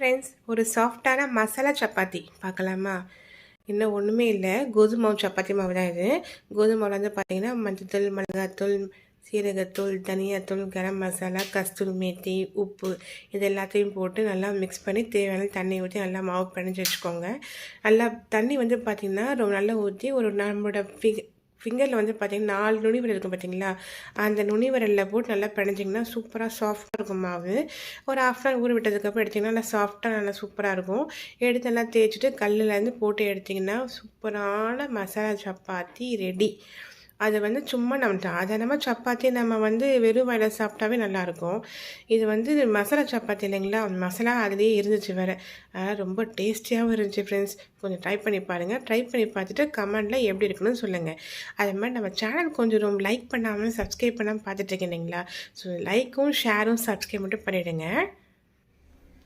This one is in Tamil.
ஃப்ரெண்ட்ஸ், ஒரு சாஃப்டான மசாலா சப்பாத்தி பார்க்கலாமா? இன்னும் ஒன்றுமே இல்லை, கோதுமை மாவு சப்பாத்தி மாவு தான் இது. கோதுமை மாவில் வந்து பார்த்தீங்கன்னா மஞ்சத்தூள், மிளகாத்தூள், சீரகத்தூள், தனியாத்தூள், கரம் மசாலா, கஸ்தூரி மேத்தி, உப்பு இது எல்லாத்தையும் போட்டு நல்லா மிக்ஸ் பண்ணி தேவையான தண்ணி ஊற்றி நல்லா மாவு பிணைஞ்சி வச்சுக்கோங்க. நல்லா தண்ணி வந்து பார்த்திங்கன்னா ரொம்ப நல்லா ஊற்றி ஒரு நம்மளோட ஃபிங்கரில் வந்து பார்த்திங்கன்னா 4 நுனி விரல் இருக்கும் பார்த்தீங்களா, அந்த நுனி விரலில் போட்டு நல்லா பிணைஞ்சிங்கன்னா சூப்பராக சாஃப்டாக இருக்கும் மாவு. ஒரு ஹாஃப் அன் ஹவர் ஊற விட்டதுக்கப்புறம் எடுத்திங்கன்னா நல்லா சாஃப்டாக நல்லா சூப்பராக இருக்கும். எடுத்து நல்லா தேய்ச்சிட்டு கல்லுலேருந்து போட்டு எடுத்திங்கன்னா சூப்பரான மசாலா சப்பாத்தி ரெடி. அது வந்து சும்மா நம்ம சாதாரணமாக சப்பாத்தி நம்ம வந்து வெறும் வாயில சாப்பிட்டாவே நல்லாயிருக்கும். இது வந்து மசாலா சப்பாத்தி இல்லைங்களா, மசாலா அதுலேயே இருந்துச்சு வேறு. அதனால் ரொம்ப டேஸ்டியாகவும் இருந்துச்சு ஃப்ரெண்ட்ஸ். கொஞ்சம் ட்ரை பண்ணி பாருங்கள். ட்ரை பண்ணி பார்த்துட்டு கமெண்டில் எப்படி இருக்குன்னு சொல்லுங்கள். அது மாதிரி நம்ம சேனல் கொஞ்சம் ரொம்ப லைக் பண்ணாமல் சப்ஸ்கிரைப் பண்ணாமல் பார்த்துட்ருக்கேன் இல்லைங்களா, ஸோ லைக்கும் ஷேரும் சப்ஸ்கிரைப் மட்டும் பண்ணிவிடுங்க.